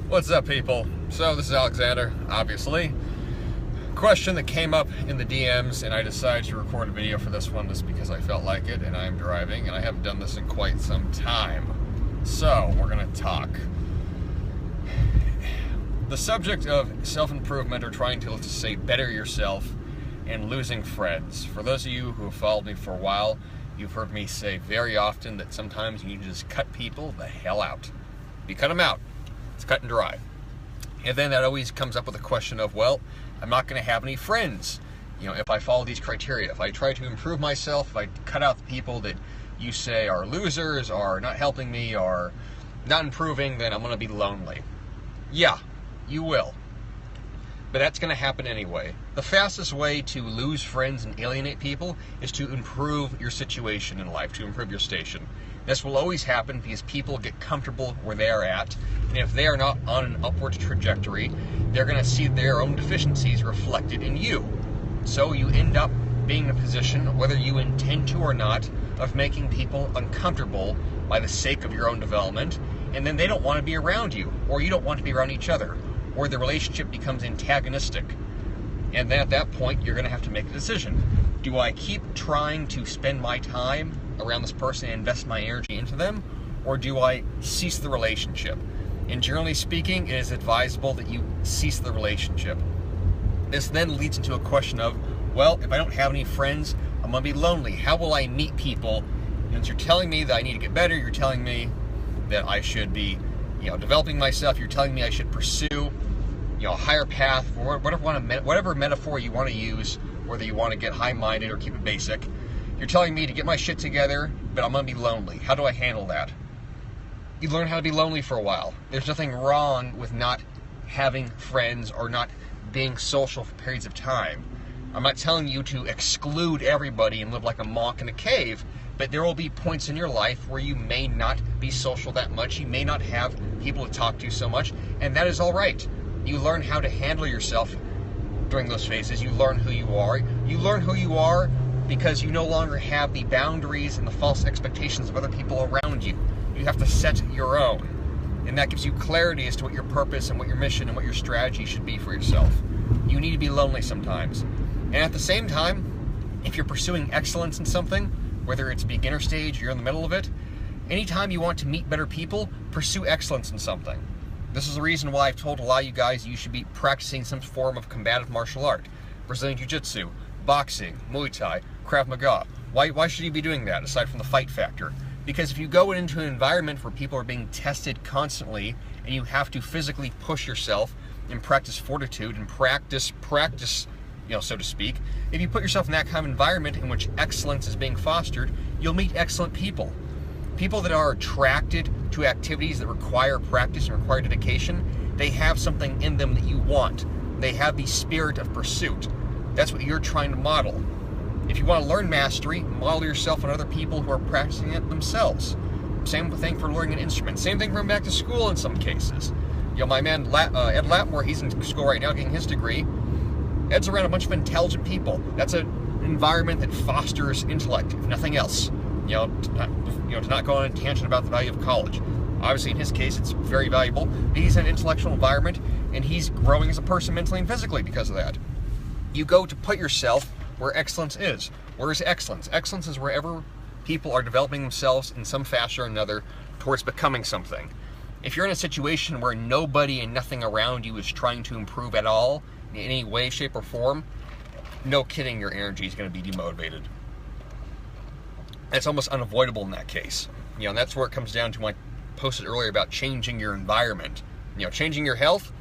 What's up, people? So this is Alexander, obviously. Question that came up in the DMs, and I decided to record a video for this one just because I felt like it, and I'm driving, and I haven't done this in quite some time. So, we're gonna talk. The subject of self-improvement, or trying to, let's say, better yourself, and losing friends. For those of you who have followed me for a while, you've heard me say very often that sometimes you need to just cut people the hell out. You cut them out. It's cut and dry. And then that always comes up with a question of, well, I'm not going to have any friends. You know, if I follow these criteria, if I try to improve myself, if I cut out the people that you say are losers, are not helping me, are not improving, then I'm going to be lonely. Yeah, you will. But that's going to happen anyway. The fastest way to lose friends and alienate people is to improve your situation in life, to improve your station. This will always happen because people get comfortable where they are at, and if they are not on an upward trajectory, they're going to see their own deficiencies reflected in you. So you end up being in a position, whether you intend to or not, of making people uncomfortable by the sake of your own development, and then they don't want to be around you, or you don't want to be around each other, or the relationship becomes antagonistic. And then at that point, you're going to have to make a decision. Do I keep trying to spend my time around this person and invest my energy into them, or do I cease the relationship? And generally speaking, it is advisable that you cease the relationship. This then leads into a question of, well, if I don't have any friends, I'm going to be lonely. How will I meet people? And you're telling me that I need to get better, you're telling me that I should be, developing myself, you're telling me I should pursue, a higher path, or whatever metaphor you want to use, whether you want to get high-minded or keep it basic. You're telling me to get my shit together, but I'm going to be lonely. How do I handle that? You learn how to be lonely for a while. There's nothing wrong with not having friends or not being social for periods of time. I'm not telling you to exclude everybody and live like a monk in a cave, but there will be points in your life where you may not be social that much, you may not have people to talk to so much, and that is all right. You learn how to handle yourself during those phases. You learn who you are. You learn who you are because you no longer have the boundaries and the false expectations of other people around you. You have to set your own. And that gives you clarity as to what your purpose and what your mission and what your strategy should be for yourself. You need to be lonely sometimes. And at the same time, if you're pursuing excellence in something, whether it's beginner stage or you're in the middle of it, anytime you want to meet better people, pursue excellence in something. This is the reason why I've told a lot of you guys you should be practicing some form of combative martial art. Brazilian Jiu-Jitsu, boxing, Muay Thai, Krav Maga. Why should you be doing that, aside from the fight factor? Because if you go into an environment where people are being tested constantly, and you have to physically push yourself and practice fortitude and practice, so to speak, if you put yourself in that kind of environment in which excellence is being fostered, you'll meet excellent people. People that are attracted to activities that require practice and require dedication, they have something in them that you want. They have the spirit of pursuit. That's what you're trying to model. If you want to learn mastery, model yourself on other people who are practicing it themselves. Same thing for learning an instrument. Same thing for going back to school in some cases. My man Ed Latmore, he's in school right now getting his degree. Ed's around a bunch of intelligent people. That's an environment that fosters intellect, if nothing else. To not go on a tangent about the value of college. Obviously, in his case, it's very valuable. But he's in an intellectual environment, and he's growing as a person mentally and physically because of that. You go to put yourself where excellence is. Where is excellence? Excellence is wherever people are developing themselves in some fashion or another towards becoming something. If you're in a situation where nobody and nothing around you is trying to improve at all, in any way, shape, or form, no kidding, your energy is going to be demotivated. That's almost unavoidable in that case. And that's where it comes down to what I posted earlier about changing your environment. Changing your health.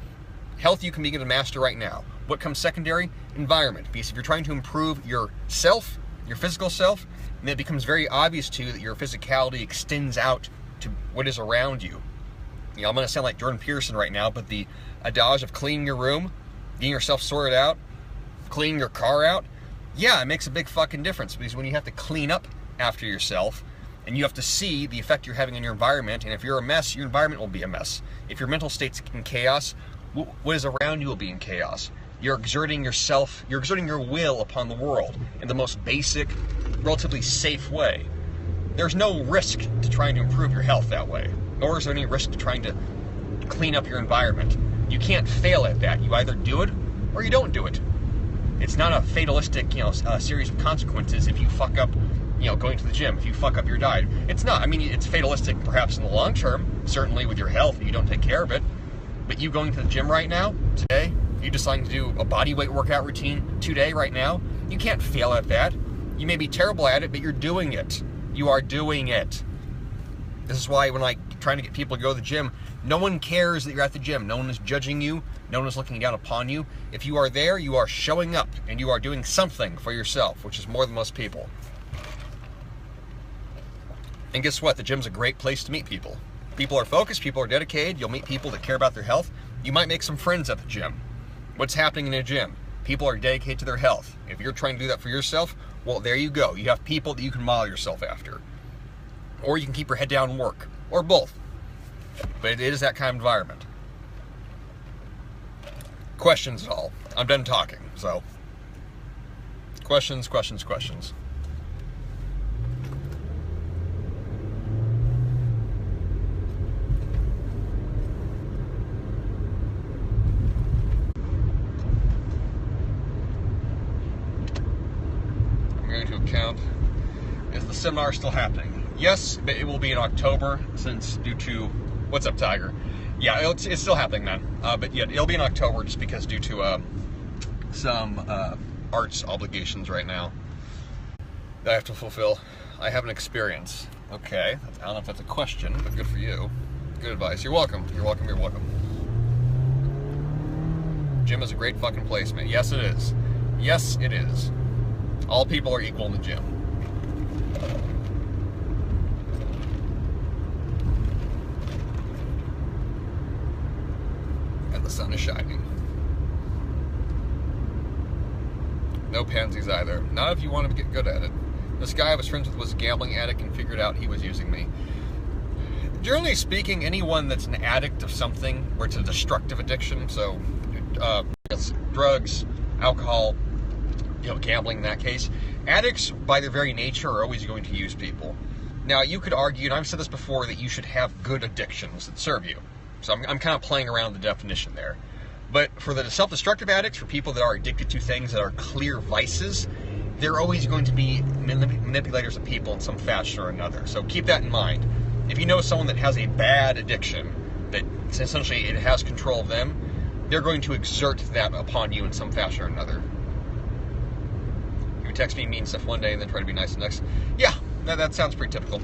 Health you can begin to master right now. What comes secondary? Environment. Because if you're trying to improve yourself, your physical self, then it becomes very obvious to you that your physicality extends out to what is around you. I'm going to sound like Jordan Peterson right now, but the adage of cleaning your room, getting yourself sorted out, cleaning your car out, yeah, it makes a big fucking difference. Because when you have to clean up after yourself, and you have to see the effect you're having on your environment, and if you're a mess, your environment will be a mess. If your mental state's in chaos, what is around you will be in chaos. You're exerting your will upon the world in the most basic, relatively safe way. There's no risk to trying to improve your health that way, nor is there any risk to trying to clean up your environment. You can't fail at that. You either do it or you don't do it. It's not a fatalistic, series of consequences if you fuck up, going to the gym, if you fuck up your diet. It's not. I mean, it's fatalistic perhaps in the long term, certainly with your health, if you don't take care of it. But you going to the gym right now, today, you deciding to do a body weight workout routine today, right now, you can't fail at that. You may be terrible at it, but you're doing it. You are doing it. This is why when I trying to get people to go to the gym, no one cares that you're at the gym. No one is judging you. No one is looking down upon you. If you are there, you are showing up and you are doing something for yourself, which is more than most people. And guess what? The gym's a great place to meet people. People are focused. People are dedicated. You'll meet people that care about their health. You might make some friends at the gym. What's happening in a gym? People are dedicated to their health. If you're trying to do that for yourself, well, there you go. You have people that you can model yourself after. Or you can keep your head down and work. Or both. But it is that kind of environment. Questions at all. I'm done talking, so. Questions. I'm going to account. Is the seminar still happening? Yes, but it will be in October, since due to... What's up, Tiger? Yeah, it's still happening, man. But yeah, it'll be in October just because due to some arts obligations right now that I have to fulfill. I have an experience. Okay, I don't know if that's a question, but good for you. Good advice. You're welcome. You're welcome. Gym is a great fucking place, man. Yes, it is. Yes, it is. All people are equal in the gym. The sun is shining. No pansies either. Not if you want to get good at it. This guy I was friends with was a gambling addict and figured out he was using me. Generally speaking, anyone that's an addict of something, where it's a destructive addiction, so drugs, alcohol, gambling in that case, addicts by their very nature are always going to use people. Now, you could argue, and I've said this before, that you should have good addictions that serve you. So I'm kind of playing around the definition there. But for the self-destructive addicts, for people that are addicted to things that are clear vices, they're always going to be manipulators of people in some fashion or another. So keep that in mind. If you know someone that has a bad addiction, that essentially it has control of them, they're going to exert that upon you in some fashion or another. You text me mean stuff one day and then try to be nice the next. Yeah, that sounds pretty typical.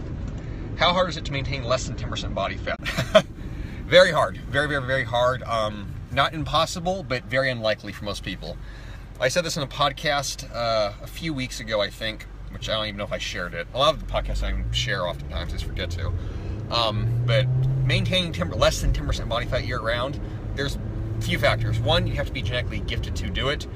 How hard is it to maintain less than 10% body fat? Very hard. Very hard. Not impossible, but very unlikely for most people. I said this in a podcast a few weeks ago, I think, which I don't even know if I shared it. A lot of the podcasts I share oftentimes, I just forget to. But maintaining less than 10% body fat year-round, there's a few factors. One, you have to be genetically gifted to do it.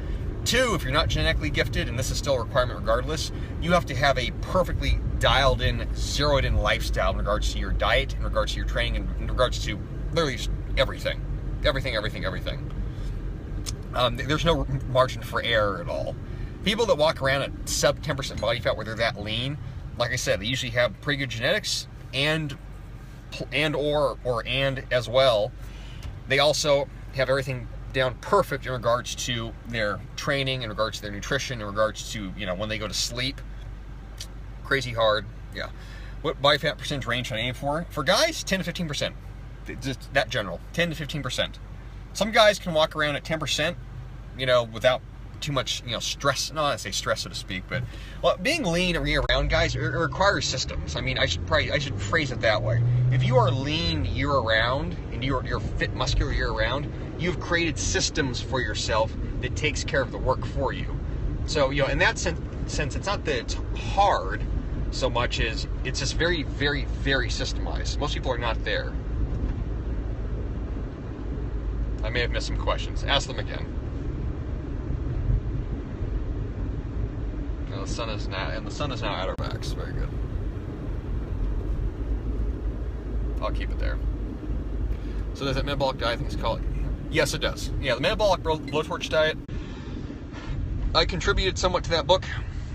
Two, if you're not genetically gifted, and this is still a requirement regardless, you have to have a perfectly dialed in, zeroed in lifestyle in regards to your diet, in regards to your training, and in regards to literally just everything. Everything. There's no margin for error at all. People that walk around at sub 10% body fat where they're that lean, like I said, they usually have pretty good genetics and as well, they also have everything down perfect in regards to their training, in regards to their nutrition, in regards to, when they go to sleep. Crazy hard. Yeah. What body fat percentage range should I aim for? For guys, 10 to 15%. Just that general, 10 to 15%. Some guys can walk around at 10%, without too much, stress. No, I say stress, so to speak, but being lean year-round, guys, it requires systems. I mean, I should phrase it that way. If you are lean year-round and you're fit, muscular year-round, you've created systems for yourself that takes care of the work for you. So, in that sense, it's not that it's hard so much as it's just very, very, very systemized. Most people are not there. I may have missed some questions. Ask them again. The sun is now at our backs. Very good. I'll keep it there. So does that metabolic diet, I think it's called? Yes, it does. Yeah, the metabolic blowtorch diet. I contributed somewhat to that book.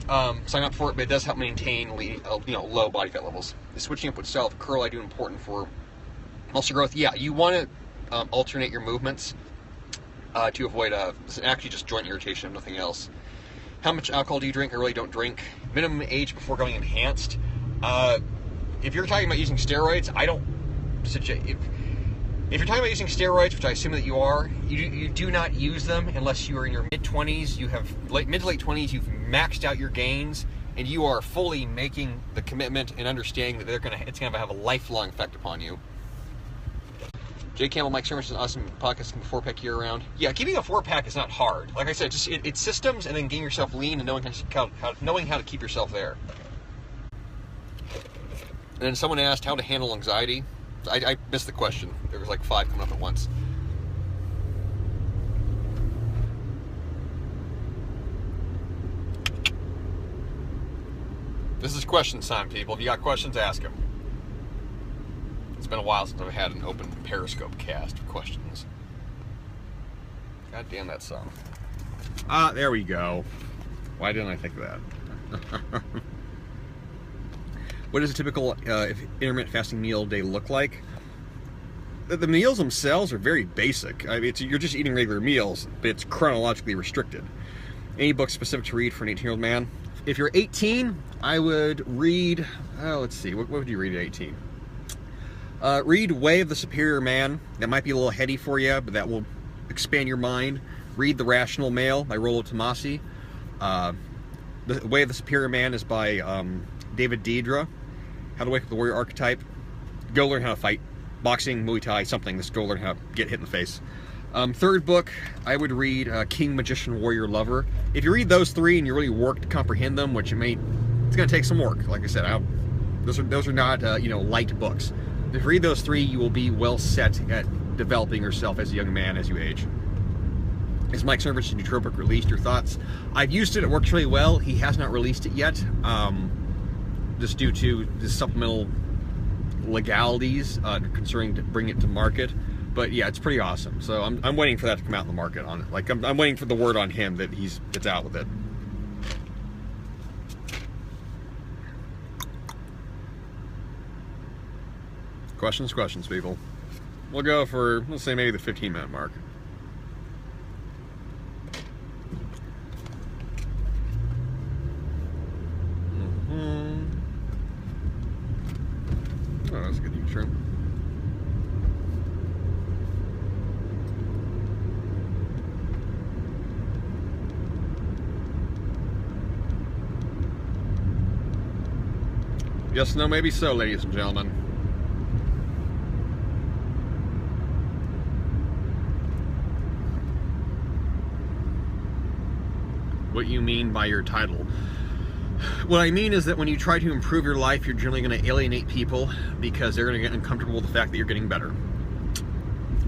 Sign up for it, but it does help maintain low body fat levels. The switching up with style of curl I do important for muscle growth. Yeah, you want to alternate your movements to avoid actually just joint irritation, nothing else. How much alcohol do you drink? I really don't drink. Minimum age before going enhanced. If you're talking about using steroids, I don't suggest... If you're talking about using steroids, which I assume that you are, you do not use them unless you are in your mid-20s, you have mid to late 20s, you've maxed out your gains, and you are fully making the commitment and understanding that it's going to have a lifelong effect upon you. Jay Campbell, Mike Sermon, is an awesome podcast from 4-pack year-round. Yeah, keeping a 4-pack is not hard. Like I said, just it's systems and then getting yourself lean and knowing how to keep yourself there. And then someone asked how to handle anxiety. I missed the question. There was like 5 coming up at once. This is question time, people. If you got questions, ask them. It's been a while since I've had an open Periscope cast of questions. God damn that song. There we go. Why didn't I think of that? What does a typical intermittent fasting meal day look like? The meals themselves are very basic. I mean, you're just eating regular meals, but it's chronologically restricted. Any book specific to read for an 18-year-old man? If you're 18, I would read... let's see. What would you read at 18? Read Way of the Superior Man. That might be a little heady for you, but that will expand your mind. Read The Rational Male by Rollo Tomassi. The Way of the Superior Man is by David Deidre. How to Wake Up the Warrior Archetype. Go learn how to fight. Boxing, Muay Thai, something. Just go learn how to get hit in the face. Third book, I would read King, Magician, Warrior, Lover. If you read those 3 and you really work to comprehend them, which it's going to take some work. Like I said, those are not light books. If you read those 3, you will be well set at developing yourself as a young man as you age. Is Mike Sermon Neutral book released? Your thoughts? I've used it. It works really well. He has not released it yet, just due to the supplemental legalities concerning to bring it to market. But yeah, it's pretty awesome. So I'm waiting for that to come out in the market on it. Like I'm waiting for the word on him that it's out with it. Questions, people. We'll go for, let's say, maybe the 15-minute mark. Oh, that's a good You Train. Yes, no, maybe so, ladies and gentlemen. What you mean by your title? What I mean is that when you try to improve your life, you're generally going to alienate people because they're going to get uncomfortable with the fact that you're getting better.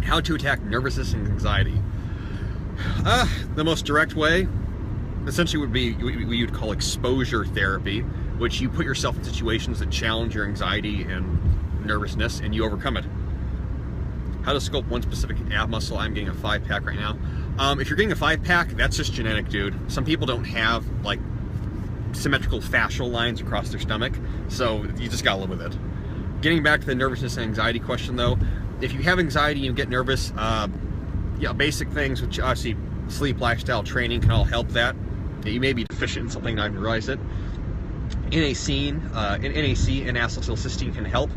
How to attack nervousness and anxiety? The most direct way, essentially, would be what you'd call exposure therapy, which you put yourself in situations that challenge your anxiety and nervousness, and you overcome it. How to sculpt one specific ab muscle? I'm getting a 5-pack right now. If you're getting a 5-pack, that's just genetic, dude. Some people don't have, like, symmetrical fascial lines across their stomach, so you just gotta live with it. Getting back to the nervousness and anxiety question, though, if you have anxiety and you get nervous, basic things, which obviously sleep, lifestyle, training can all help that. You may be deficient in something, not even realize it. NAC and acetylcysteine can help,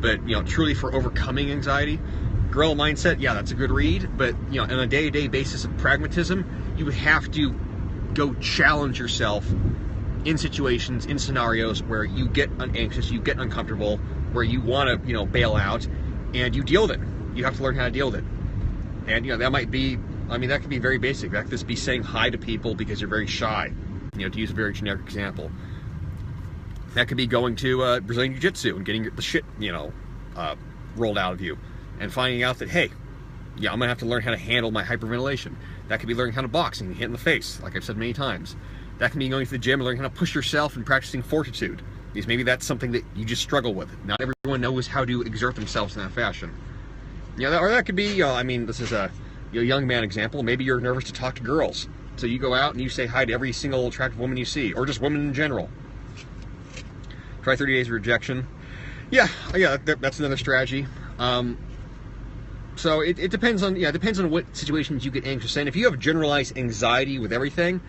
but truly for overcoming anxiety, Gorilla Mindset, yeah, that's a good read, but on a day-to-day basis of pragmatism, you have to go challenge yourself in situations, in scenarios where you get anxious, you get uncomfortable, where you want to bail out, and you deal with it. You have to learn how to deal with it. And that might be, that could be very basic. That could just be saying hi to people because you're very shy, to use a very generic example. That could be going to Brazilian Jiu-Jitsu and getting the shit rolled out of you, and finding out that, hey, I'm gonna have to learn how to handle my hyperventilation. That could be learning how to box and hit in the face, like I've said many times. That can be going to the gym and learning how to push yourself and practicing fortitude, because maybe that's something that you just struggle with. Not everyone knows how to exert themselves in that fashion. Or that could be, this is a young man example. Maybe you're nervous to talk to girls, so you go out and you say hi to every single attractive woman you see, or just women in general. Try 30 days of rejection. Yeah, that's another strategy. So it depends on, yeah, it depends on what situations you get anxious in. If you have generalized anxiety with everything,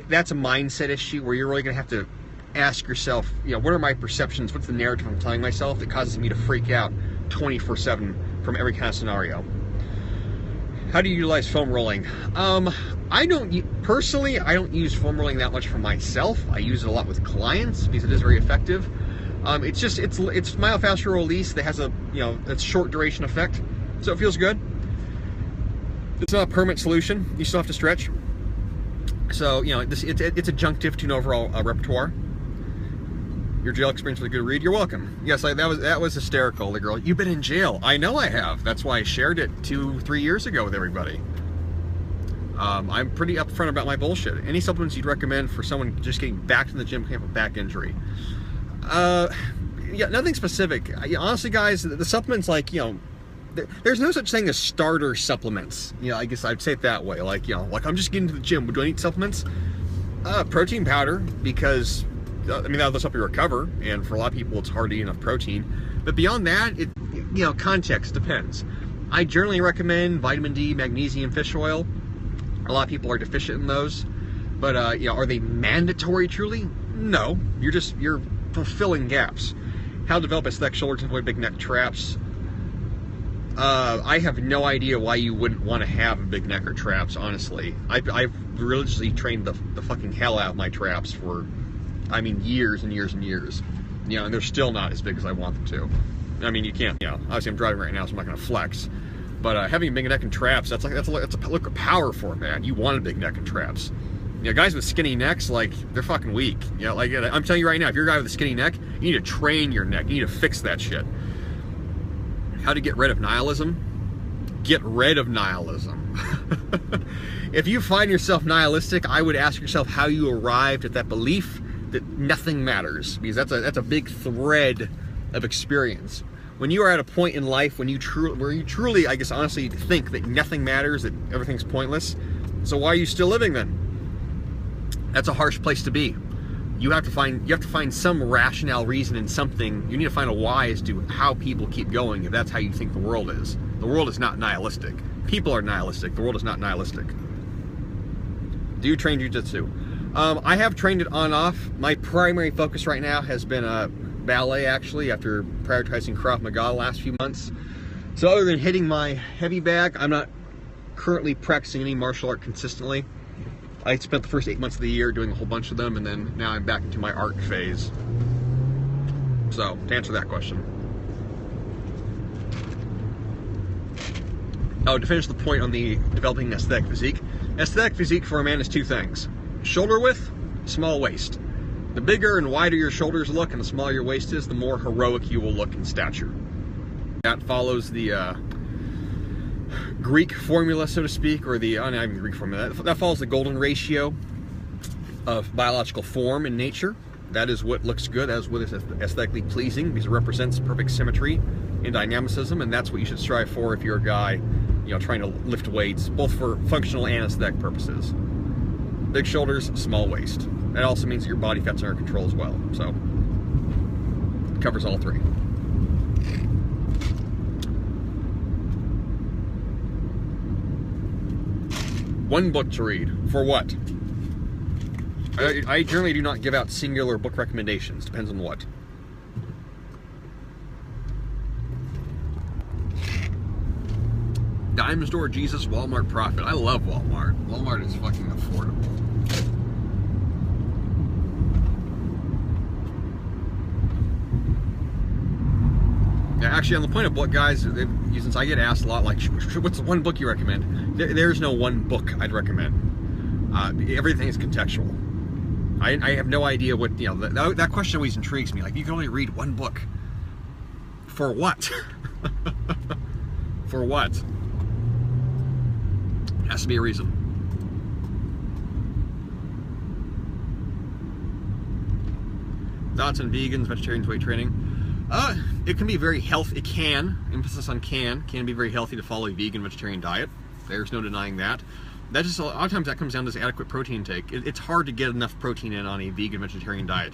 that's a mindset issue where you're really going to have to ask yourself, you know, what are my perceptions? What's the narrative I'm telling myself that causes me to freak out 24/7 from every kind of scenario? How do you utilize foam rolling? I don't use foam rolling that much for myself. I use it a lot with clients because it is very effective. It's myofascial release that has a, you know, it's short duration effect, so it feels good. It's not a permanent solution. You still have to stretch. So, you know, it's adjunctive to an overall repertoire. Your jail experience was a good read. You're welcome. Yes, that was hysterical. The girl, you've been in jail. I know I have. That's why I shared it 2-3 years ago with everybody. I'm pretty upfront about my bullshit. Any supplements you'd recommend for someone just getting back to the gym who have a back injury? Yeah, nothing specific. Honestly, guys, the supplements, like, you know, there's no such thing as starter supplements. You know, I guess I'd say it that way. Like, you know, like, I'm just getting to the gym. Do I need supplements? Protein powder, because I mean, that'll help you recover, and for a lot of people it's hard to eat enough protein. But beyond that, you know, context depends. I generally recommend vitamin D, magnesium, fish oil. A lot of people are deficient in those, but you know, are they mandatory truly? No, you're fulfilling gaps. How to develop aesthetic shoulders and avoid big neck traps. I have no idea why you wouldn't want to have a big neck or traps, honestly. I've religiously trained the fucking hell out of my traps for, I mean, years and years and years. You know, and they're still not as big as I want them to. I mean, you can't, you know, obviously I'm driving right now, so I'm not going to flex. But having a big neck and traps, that's a look of power for a man. You want a big neck and traps. You know, guys with skinny necks, like, they're fucking weak. You know, like, I'm telling you right now, if you're a guy with a skinny neck, you need to train your neck. You need to fix that shit. How to get rid of nihilism? Get rid of nihilism. If you find yourself nihilistic, I would ask yourself how you arrived at that belief that nothing matters, because that's a big thread of experience. When you are at a point in life where you truly, I guess honestly, think that nothing matters, that everything's pointless, so why are you still living then? That's a harsh place to be. You have to find some rationale reason in something. You need to find a why as to how people keep going, if that's how you think the world is. The world is not nihilistic. People are nihilistic. The world is not nihilistic. Do you train jiu-jitsu? I have trained it on and off. My primary focus right now has been ballet, actually, after prioritizing Krav Maga the last few months. So other than hitting my heavy bag, I'm not currently practicing any martial art consistently. I spent the first 8 months of the year doing a whole bunch of them, and then now I'm back into my art phase. So, to answer that question. Oh, to finish the point on the developing aesthetic physique. Aesthetic physique for a man is two things. Shoulder width, small waist. The bigger and wider your shoulders look and the smaller your waist is, the more heroic you will look in stature. That follows the Greek formula, so to speak, or the, not even Greek formula, that follows the golden ratio of biological form in nature. That is what looks good, that is what is aesthetically pleasing, because it represents perfect symmetry and dynamicism, and that's what you should strive for if you're a guy, you know, trying to lift weights, both for functional and aesthetic purposes. Big shoulders, small waist. That also means that your body fat's under control as well, so it covers all three. One book to read. For what? I generally do not give out singular book recommendations. Depends on what. Dime store, Jesus, Walmart profit. I love Walmart. Walmart is fucking affordable. Yeah, actually, on the point of book, guys, since I get asked a lot, like, what's the one book you recommend? There's no one book I'd recommend. Everything is contextual. I have no idea what, you know, that question always intrigues me. Like, you can only read one book. For what? For what? Has to be a reason. Thoughts on vegans, vegetarians, weight training? It can be very healthy. It can, emphasis on can be very healthy to follow a vegan, vegetarian diet. There's no denying that. That just, a lot of times that comes down to adequate protein intake. It's hard to get enough protein in on a vegan, vegetarian diet.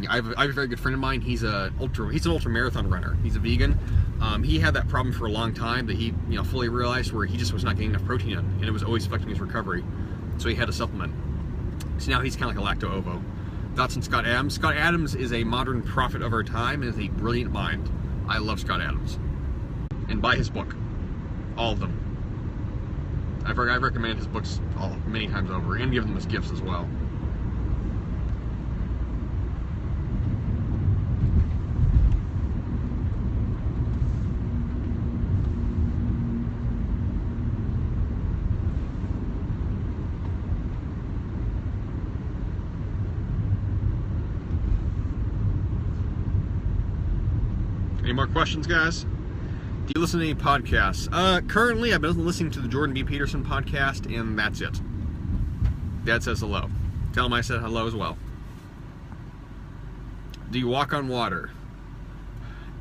I have a very good friend of mine. He's an ultra marathon runner. He's a vegan. He had that problem for a long time that he fully realized, where he just was not getting enough protein in, and it was always affecting his recovery. So he had a supplement. So now he's kind of like a lacto-ovo. Thoughts on Scott Adams? Scott Adams is a modern prophet of our time and is a brilliant mind. I love Scott Adams. And buy his book. All of them. I recommend his books many times over, and give them as gifts as well. Any more questions, guys? Do you listen to any podcasts? Currently, I've been listening to the Jordan B. Peterson podcast, and that's it. Dad says hello. Tell him I said hello as well. Do you walk on water?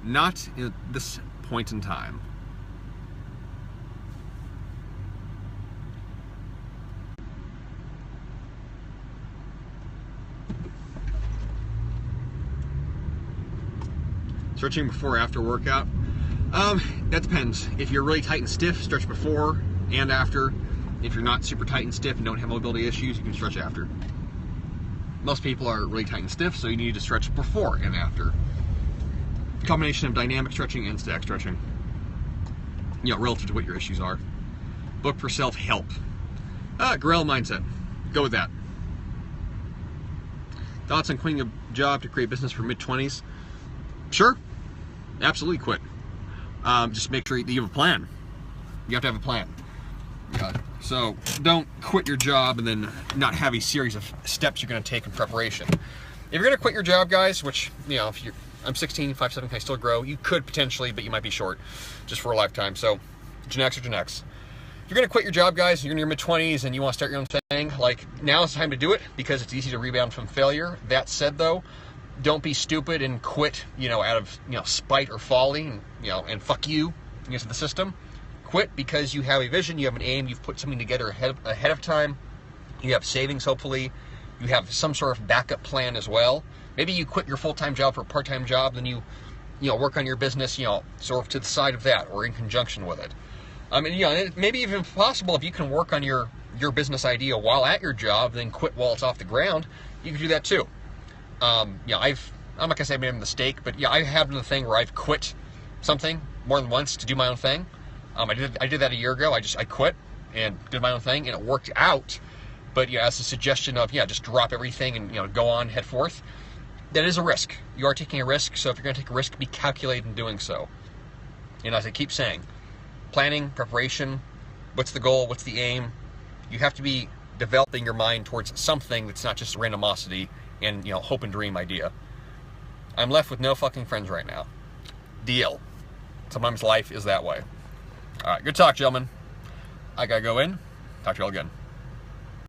Not at this point in time. Stretching before or after workout? That depends. If you're really tight and stiff, stretch before and after. If you're not super tight and stiff and don't have mobility issues, you can stretch after. Most people are really tight and stiff, so you need to stretch before and after. Combination of dynamic stretching and static stretching. Relative to what your issues are. Book for self-help. Gorilla mindset. Go with that. Thoughts on quitting a job to create business for mid-20s? Sure. Absolutely quit. Just make sure you have a plan. You have to have a plan. So don't quit your job and then not have a series of steps you're going to take in preparation. If you're going to quit your job, guys, which, if I'm 16, 5'7", can I still grow? You could potentially, but you might be short just for a lifetime. So Gen X or Gen X. If you're going to quit your job, guys, you're in your mid-20s and you want to start your own thing, now is the time to do it because it's easy to rebound from failure. That said, though, don't be stupid and quit, out of, spite or folly and fuck you into the system. Quit because you have a vision, you have an aim, you've put something together ahead of time. You have savings, hopefully. You have some sort of backup plan as well. Maybe you quit your full-time job for a part-time job, then you work on your business, sort of to the side of that or in conjunction with it. And maybe even possible if you can work on your business idea while at your job, then quit while it's off the ground, you can do that too. I'm not gonna say I made a mistake, but I have done the thing where I've quit something more than once to do my own thing. I did that a year ago. I quit and did my own thing, and it worked out. But as a suggestion of just drop everything and go on, head forth. That is a risk. You are taking a risk, so if you're gonna take a risk, be calculated in doing so. And as I keep saying, planning, preparation, what's the goal, what's the aim? You have to be developing your mind towards something that's not just randomosity and hope and dream idea. I'm left with no fucking friends right now. Deal. Sometimes life is that way. All right, good talk, gentlemen. I gotta go in. Talk to you all again.